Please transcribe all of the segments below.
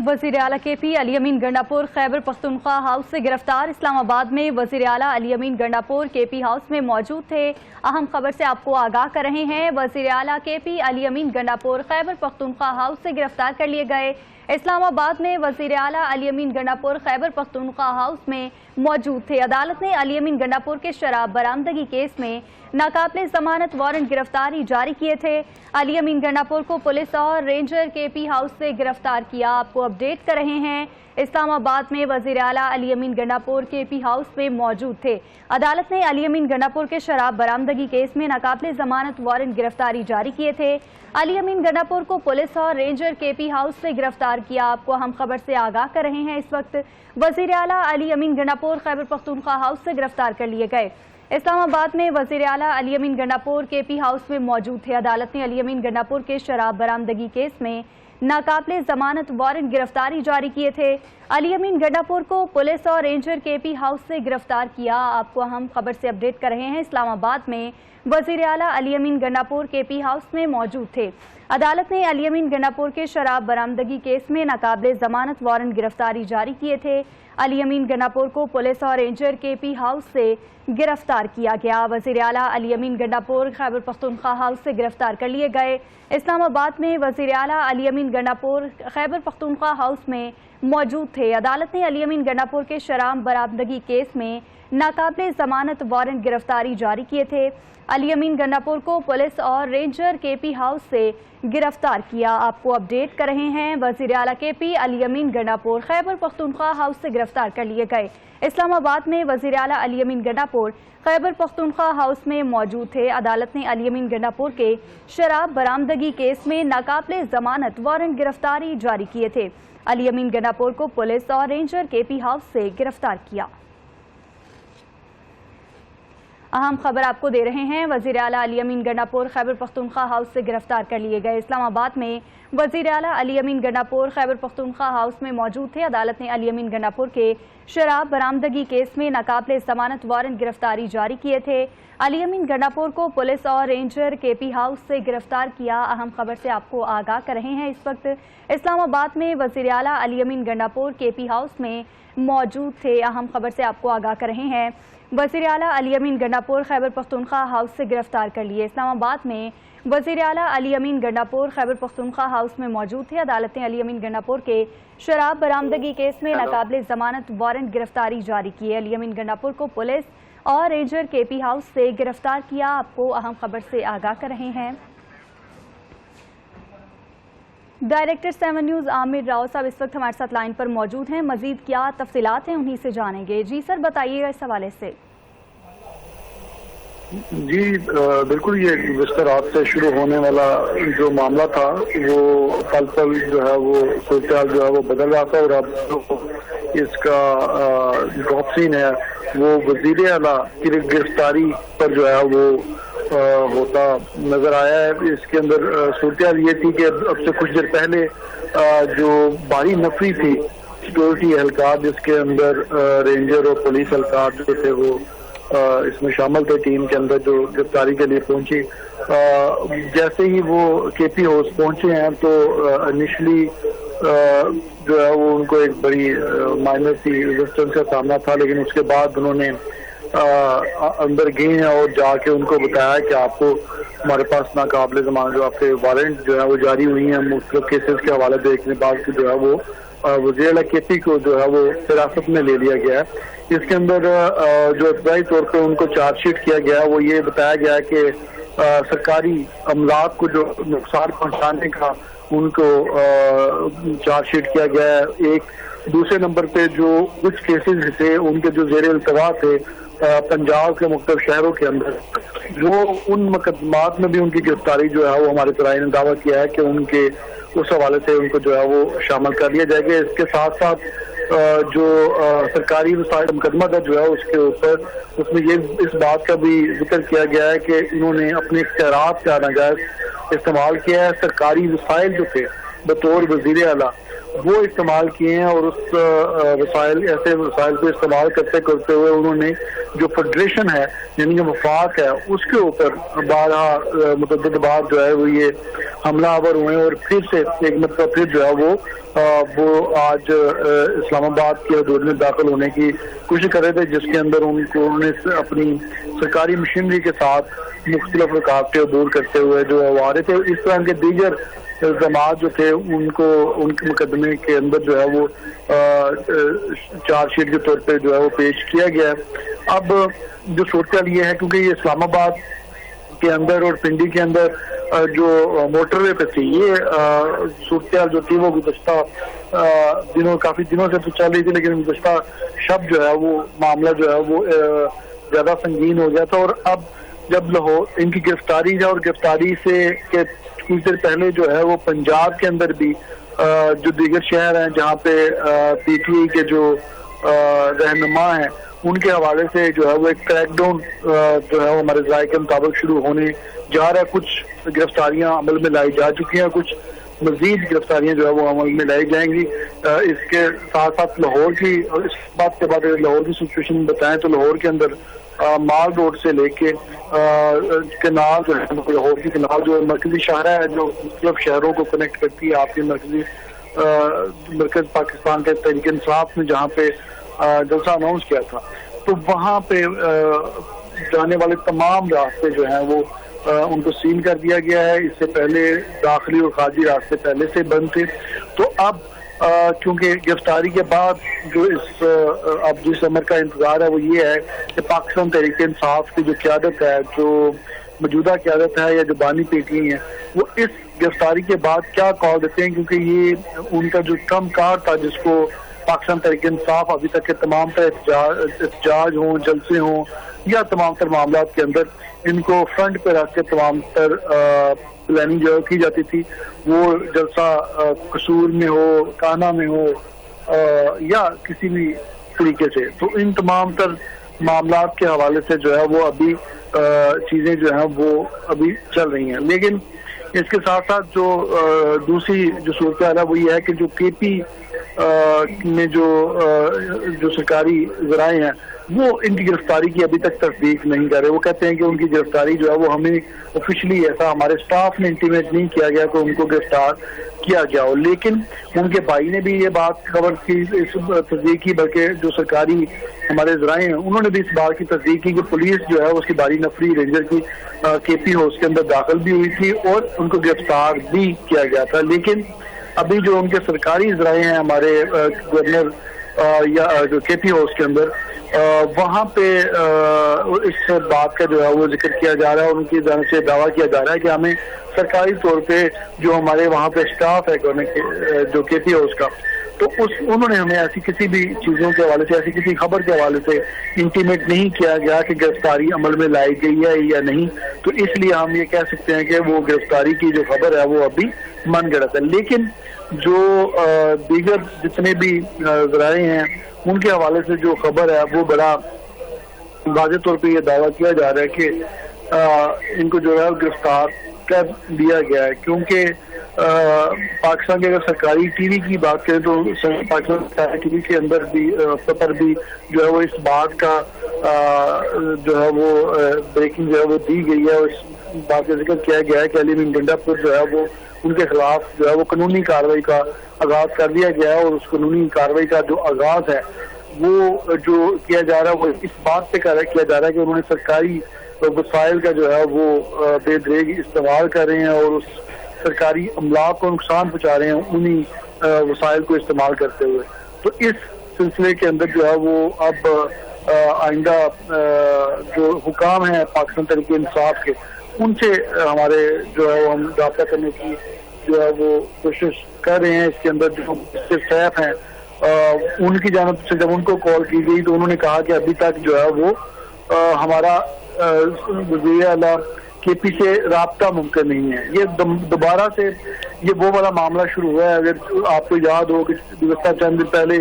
वज़ीर आला KP अली अमीन Gandapur Khyber Pakhtunkhwa house से गिरफ्तार। इस्लामाबाद में वज़ीर आला अली अमीन गंडापुर KP हाउस में मौजूद थे। अहम खबर से आपको आगाह कर रहे हैं। वज़ीर आला KP अली अमीन गंडापुर खैबर पख्तूनख्वा हाउस से गिरफ्तार कर लिए गए। इस्लामाबाद में वज़ीर आला अली अमीन गंडापुर खैबर पख्तूनख्वा हाउस में मौजूद थे। अदालत ने अली अमीन गंडापुर के शराब बरामदगी केस में नाकाबिले जमानत वारंट गिरफ्तारी जारी किए थे। अली अमीन गंडापुर को पुलिस और रेंजर KP हाउस से गिरफ्तार किया। आपको अपडेट कर रहे हैं। इस्लामाबाद में वज़ीर आला अली अमीन गंडापुर KP हाउस में मौजूद थे। अदालत ने अली अमीन गंडापुर के शराब बरामदगी केस में नाकाबिले जमानत वारंट गिरफ्तारी जारी किए थे। अली अमीन गंडापुर को पुलिस और रेंजर KP हाउस से गिरफ्तार किया। आपको हम खबर से आगाह कर रहे हैं। इस वक्त वज़ीर आला अली अमीन गंडापुर खैबर पख्तूनख्वा हाउस से गिरफ्तार कर लिए गए। इस्लामाबाद में वज़ीर आला अली अमीन गंडापुर KP हाउस में मौजूद थे। अदालत ने अली अमीन गंडापुर के शराब बरामदगी केस में नाकाबिले जमानत वारंट गिरफ्तारी जारी किए थे। अली अमीन गंडापुर को पुलिस और रेंजर KP हाउस से गिरफ्तार किया। आपको हम खबर से अपडेट कर रहे हैं। इस्लामाबाद में वज़ीर आला अली अमीन गंडापुर KP हाउस में मौजूद थे। अदालत ने अली अमीन गंडापुर के शराब बरामदगी केस में नाकाबिले जमानत वारंट गिरफ्तारी जारी किए थे। अली अमीन गंडापुर को पुलिस और रेंजर KP हाउस से गिरफ्तार किया गया। वज़ीर आला अली अमीन गंडापुर खैबर पख्तूनख्वा हाउस से गिरफ्तार कर लिए गए। इस्लामाबाद में वज़ीर आला अली अमीन गंडापुर खैबर पख्तूनख्वा हाउस में मौजूद थे। अदालत ने अली अमीन गंडापुर के शराब बरामदगी केस में नाकाबिले जमानत वारंट गिरफ्तारी जारी किए थे। अली अमीन गंडापुर को पुलिस और रेंजर KP हाउस से गिरफ्तार किया। आपको अपडेट कर रहे हैं। वज़ीर आला KP अली अमीन गंडापुर खैबर पख्तूनख्वा हाउस से गिरफ्तार कर लिए गए। इस्लामाबाद में वज़ीर आला अली अमीन गंडापुर खैबर पख्तूनख्वा हाउस में मौजूद थे। अदालत ने अली अमीन गंडापुर के शराब बरामदगी केस में नाकाबिले जमानत वारंट गिरफ्तारी जारी किए थे। अली अमीन गंडापुर को पुलिस और रेंजर KP हाउस से गिरफ्तार किया। अहम खबर आपको दे रहे हैं। वज़ीर आला अली अमीन गंडापुर खैबर पख्तूनख्वा हाउस से गिरफ्तार कर लिए गए। इस्लामाबाद में वज़ीर आला अली अमीन गंडापुर खैबर पख्तूनख्वा हाउस में मौजूद थे। अदालत ने अली अमीन गंडापुर के शराब बरामदगी केस में नाकाबिले जमानत वारंट गिरफ्तारी जारी किए थे। अली अमीन गंडापुर को पुलिस और रेंजर KP हाउस से गिरफ्तार किया। अहम खबर से आपको आगाह कर रहे हैं। इस वक्त इस्लामाबाद में वज़ीर आला अली अमीन गंडापुर KP हाउस में मौजूद थे। अहम खबर से आपको आगाह कर रहे हैं। वज़ीर आला अली अमीन गंडापुर खैबर पख्तूनख्वा हाउस से गिरफ्तार कर लिए। इस्लामाबाद में वज़ीर आला अली अमीन गंडापुर खैबर पख्तूनख्वा हाउस में मौजूद थे। अदालत ने अली अमीन गंडापुर के शराब बरामदगी केस में नाकाबिले जमानत वारंट गिरफ्तारी जारी की। अली अमीन गंडापुर को पुलिस और रेंजर KP हाउस से गिरफ्तार किया। आपको अहम खबर से आगाह कर रहे हैं। डायरेक्टर 7 न्यूज़ आमिर राव साहब इस वक्त हमारे साथ लाइन पर मौजूद हैं। मजीद क्या तफसीलात हैं उन्हीं से जानेंगे। जी सर, बताइएगा इस हवाले से। जी बिल्कुल, ये गुज़श्ता रात से शुरू होने वाला जो मामला था वो पल पल जो है वो सूरत जो है वो बदल रहा था और अब इसका ड्रॉप सीन है वो वज़ीर आला की गिरफ्तारी पर जो है वो होता नजर आया है। इसके अंदर सूरत ये थी कि अब से कुछ देर पहले जो भारी नफरी थी सिक्योरिटी एहलकार जिसके अंदर रेंजर और पुलिस एहलकार जो थे वो इसमें शामिल थे टीम के अंदर जो गिरफ्तारी के लिए पहुंची। जैसे ही वो KP हाउस पहुंचे हैं तो इनिशली जो है वो उनको एक बड़ी माइनर सी रेजिस्टेंस का सामना था, लेकिन उसके बाद उन्होंने अंदर गए हैं और जाके उनको बताया कि आपको हमारे पास नाकाबिले जमानत जो आपके वारंट जो है वो जारी हुई हैं मुख्तलिफ केसेस के हवाले देखने बाद जो है वो वज़ीर आला KP को जो है वो हिरासत में ले लिया गया है। इसके अंदर जो इब्तदाई तौर पर उनको चार्जशीट किया गया है वो ये बताया गया है कि सरकारी अमलाक को जो नुकसान पहुंचाने का उनको चार्जशीट किया गया है। एक दूसरे नंबर पे जो कुछ केसेस थे उनके जो ज़ेर इल्तवा थे पंजाब के मुख्तलिफ शहरों के अंदर वो उन मुकदमात में भी उनकी गिरफ्तारी जो है वो हमारे तराई ने दावा किया है कि उनके उस हवाले से उनको जो है वो शामिल कर लिया जाएगा। इसके साथ साथ जो सरकारी मुकदमा दर्ज जो है उसके ऊपर उसमें ये इस बात का भी जिक्र किया गया है कि इन्होंने अपने इख्तियारात का नाजायज इस्तेमाल किया है। सरकारी वसाइल जो थे बतौर वज़ीर आला وہ استعمال کیے ہیں، اور اس ایسے وسائل کو استعمال کرتے کرتے ہوئے انہوں نے جو فیڈریشن ہے یعنی کہ وفاق ہے اس کے اوپر بارہ متعدد بار جو ہے وہ یہ حملہ آور ہوئے، اور پھر سے ایک مرتبہ پھر جو ہے وہ آج اسلام آباد کے حدود میں داخل ہونے کی کوشش کر رہے تھے، جس کے اندر انہوں نے اپنی سرکاری مشینری کے ساتھ مختلف رکاوٹیں عبور کرتے ہوئے جو ہے وہ آ رہے تھے۔ اس طرح کے دیگر الزامات جو تھے ان کے مقدمے کے اندر جو ہے وہ چارج شیٹ کے طور پہ جو ہے وہ پیش کیا گیا ہے۔ اب جو صورتحال یہ ہے کیونکہ یہ اسلام آباد کے اندر اور پنڈی کے اندر جو موٹر وے پہ تھی، یہ صورتحال جو تھی وہ گزشتہ کافی دنوں سے تو چل رہی تھی، لیکن گزشتہ شب جو ہے وہ معاملہ جو ہے وہ زیادہ سنگین ہو گیا تھا، اور اب جب لاہور ان کی گرفتاری ہے، اور گرفتاری سے کچھ دیر پہلے جو ہے وہ پنجاب کے اندر بھی جو دیگر شہر ہیں جہاں پہ پی ٹی آئی کے جو رہنما ہیں ان کے حوالے سے جو ہے وہ ایک کریک ڈاؤن جو ہے وہ ہمارے ذرائع کے مطابق شروع ہونے جا رہا ہے۔ کچھ گرفتاریاں عمل میں لائی جا چکی ہیں، کچھ مزید گرفتاریاں جو ہے وہ عمل میں لائی جائیں گی۔ اس کے ساتھ ساتھ لاہور کی، اس بات کے بعد لاہور کی سچویشن بتائیں تو لاہور کے اندر مال روڈ سے لے کے کنال جو ہے لاہور کی کنال جو مرکزی شاہراہ ہے جو مختلف شہروں کو کنیکٹ کرتی ہے آپ کے مرکز پاکستان کے تحریک انصاف نے جہاں پہ جلسہ اناؤنس کیا تھا، تو وہاں پہ جانے والے تمام راستے جو ہیں وہ ان کو سیل کر دیا گیا ہے۔ اس سے پہلے داخلی اور خارجی راستے پہلے سے بند تھے، تو اب کیونکہ گرفتاری کے بعد جو اب جس امر کا انتظار ہے وہ یہ ہے کہ پاکستان تحریک انصاف کی جو قیادت ہے، جو موجودہ قیادت ہے یا جو بانی پیٹی ہیں، وہ اس گرفتاری کے بعد کیا کال دیتے ہیں، کیونکہ یہ ان کا جو کم کار تھا جس کو پاکستان تحریک انصاف ابھی تک کے تمام تر احتجاج ہوں، جلسے ہوں یا تمام تر معاملات کے اندر ان کو فرنٹ پہ رکھ کے تمام تر پلاننگ جو کی جاتی تھی، وہ جلسہ قصور میں ہو، کانا میں ہو یا کسی بھی طریقے سے، تو ان تمام تر معاملات کے حوالے سے جو ہے وہ ابھی چیزیں جو ہیں وہ ابھی چل رہی ہیں۔ لیکن اس کے ساتھ ساتھ جو دوسری جو صورتحال ہے وہ یہ ہے کہ جو کے پی میں جو سرکاری ذرائع ہیں وہ ان کی گرفتاری کی ابھی تک تصدیق نہیں کر رہے۔ وہ کہتے ہیں کہ ان کی گرفتاری جو ہے وہ ہمیں آفیشلی ایسا ہمارے سٹاف نے انٹیمیٹ نہیں کیا گیا کہ ان کو گرفتار کیا گیا ہو، لیکن ان کے بھائی نے بھی یہ بات خبر کی، اس تصدیق کی، بلکہ جو سرکاری ہمارے ذرائع ہیں انہوں نے بھی اس بات کی تصدیق کی کہ پولیس جو ہے اس کی باری نفری رینجر کی کے پی ہاؤس کے اندر داخل بھی ہوئی تھی اور ان کو گرفتار بھی کیا گیا تھا۔ لیکن ابھی جو ان کے سرکاری ذرائع ہیں ہمارے گورنر یا جو کے پی ہاؤس کے اندر، وہاں پہ اس بات کا جو ہے وہ ذکر کیا جا رہا ہے، ان کی جانب سے دعویٰ کیا جا رہا ہے کہ ہمیں سرکاری طور پہ جو ہمارے وہاں پہ اسٹاف ہے جو کے پی ہاؤس کا، تو انہوں نے ہمیں ایسی کسی بھی چیزوں کے حوالے سے، ایسی کسی خبر کے حوالے سے انٹیمیٹ نہیں کیا گیا کہ گرفتاری عمل میں لائی گئی ہے یا نہیں، تو اس لیے ہم یہ کہہ سکتے ہیں کہ وہ گرفتاری کی جو خبر ہے وہ ابھی من گھڑت ہے۔ لیکن جو دیگر جتنے بھی ذرائع ہیں ان کے حوالے سے جو خبر ہے وہ بڑا واضح طور پہ یہ دعویٰ کیا جا رہا ہے کہ ان کو جو ہے گرفتار کر دیا گیا ہے، کیونکہ پاکستان کے اگر سرکاری ٹی وی کی بات کریں تو پاکستان سرکاری ٹی وی کے اندر بھی پر بھی جو ہے وہ اس بات کا جو ہے وہ بریکنگ جو ہے وہ دی گئی ہے، اور اس بات کا ذکر کیا گیا ہے کہ علی امین گنڈا پور جو ہے وہ ان کے خلاف جو ہے وہ قانونی کارروائی کا آغاز کر دیا گیا ہے، اور اس قانونی کارروائی کا جو آغاز ہے وہ جو کیا جا رہا ہے وہ اس بات پہ کیا جا رہا ہے کہ انہوں نے سرکاری وسائل کا جو ہے وہ بے دریغ استعمال کر رہے ہیں اور اس سرکاری املاک کو نقصان پہنچا رہے ہیں انہی وسائل کو استعمال کرتے ہوئے۔ تو اس سلسلے کے اندر جو ہے وہ اب آئندہ جو حکام ہیں پاکستان تحریک انصاف کے، ان سے ہمارے جو ہے وہ ہم رابطہ کرنے کی جو ہے وہ کوشش کر رہے ہیں۔ اس کے اندر جو سیف ہیں ان کی جانب سے جب ان کو کال کی گئی تو انہوں نے کہا کہ ابھی تک جو ہے وہ ہمارا وزیر اعلیٰ کے پی سے رابطہ ممکن نہیں ہے۔ یہ دوبارہ سے یہ وہ والا معاملہ شروع ہوا ہے، اگر آپ کو یاد ہو کہ گزشتہ چند دن پہلے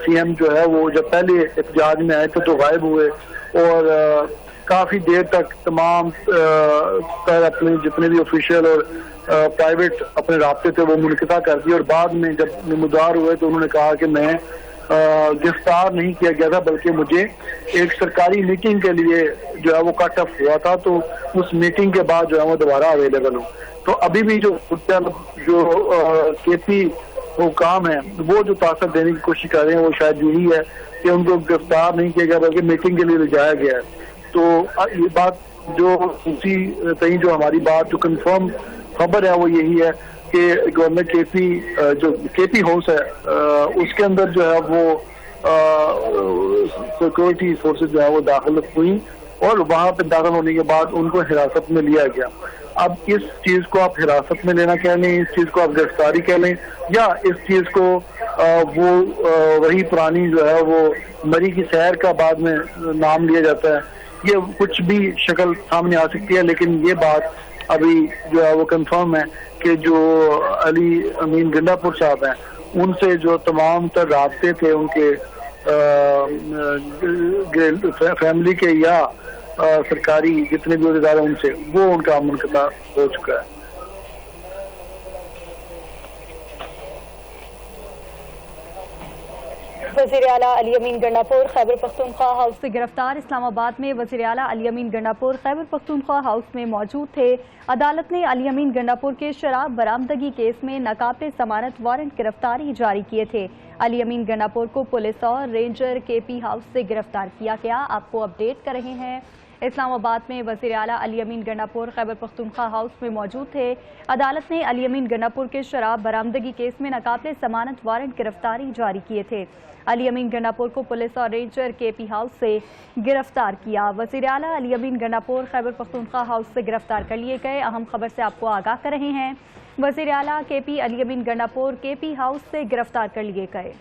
سی ایم جو ہے وہ جب پہلے احتجاج میں آئے تھے تو غائب ہوئے، اور کافی دیر تک تمام اپنے جتنے بھی آفیشیل اور प्राइवेट अपने राब्ते थे वो मुनक़ता कर दिए, और बाद में जब नमदार हुए तो उन्होंने कहा कि मैं गिरफ्तार नहीं किया गया था, बल्कि मुझे एक सरकारी मीटिंग के लिए जो है वो कट ऑफ हुआ था, तो उस मीटिंग के बाद जो है वो दोबारा अवेलेबल हूँ। तो अभी भी जो केपी हुकाम है वो जो ताकत देने की कोशिश कर रहे हैं वो शायद यही है कि उनको गिरफ्तार नहीं किया गया बल्कि मीटिंग के लिए ले जाया गया है। तो ये बात जो उसी कहीं जो हमारी बात जो कंफर्म खबर है वो यही है कि गवर्नर केपी जो केपी हाउस है उसके अंदर जो है वो सिक्योरिटी फोर्सेस जो है वो दाखिल हुई, और वहां पे दाखिल होने के बाद उनको हिरासत में लिया गया। अब इस चीज को आप हिरासत में लेना कह लें, इस चीज को आप गिरफ्तारी कह लें, या इस चीज को वही पुरानी जो है वो मरी की सैर का बाद में नाम लिया जाता है, ये कुछ भी शक्ल सामने आ सकती है। लेकिन ये बात अभी जो है वो कंफर्म है कि जो अली अमीन गंडापुर साहब हैं उनसे जो तमाम तर राब्ते थे उनके फैमिली के या सरकारी जितने भी अहदेदार हैं उनसे, वो उनका मुनक़ता हो चुका है। वज़ीर आला अली अमीन गंडापुर खैबर पख्तूनख्वा हाउस से गिरफ्तार। इस्लामाबाद में वज़ीर आला अली अमीन गंडापुर खैबर पख्तूनख्वा हाउस में मौजूद थे। अदालत ने अली अमीन गंडापुर के शराब बरामदगी केस में नाकाबिले ज़मानत वारंट गिरफ्तारी जारी किए थे। अली अमीन गंडापुर को पुलिस और रेंजर केपी हाउस से गिरफ्तार किया गया। आपको अपडेट कर रहे हैं। इस्लामाबाद में वज़ीर आला अली अमीन गंडापुर खैबर पख्तूनख्वा हाउस में मौजूद थे। अदालत ने अली अमीन गंडापुर के शराब बरामदगी केस में नाकाबिले ज़मानत वारंट गिरफ्तारी जारी किए थे। अली अमीन गंडापुर को पुलिस और रेंजर केपी हाउस से गिरफ्तार किया। वज़ीर आला अली अमीन गंडापुर खैबर पख्तूनख्वा हाउस से गिरफ्तार कर लिए गए। अहम खबर से आपको आगाह कर रहे हैं। वज़ीर आला केपी अली अमीन गंडापुर केपी हाउस से गिरफ्तार कर लिए गए।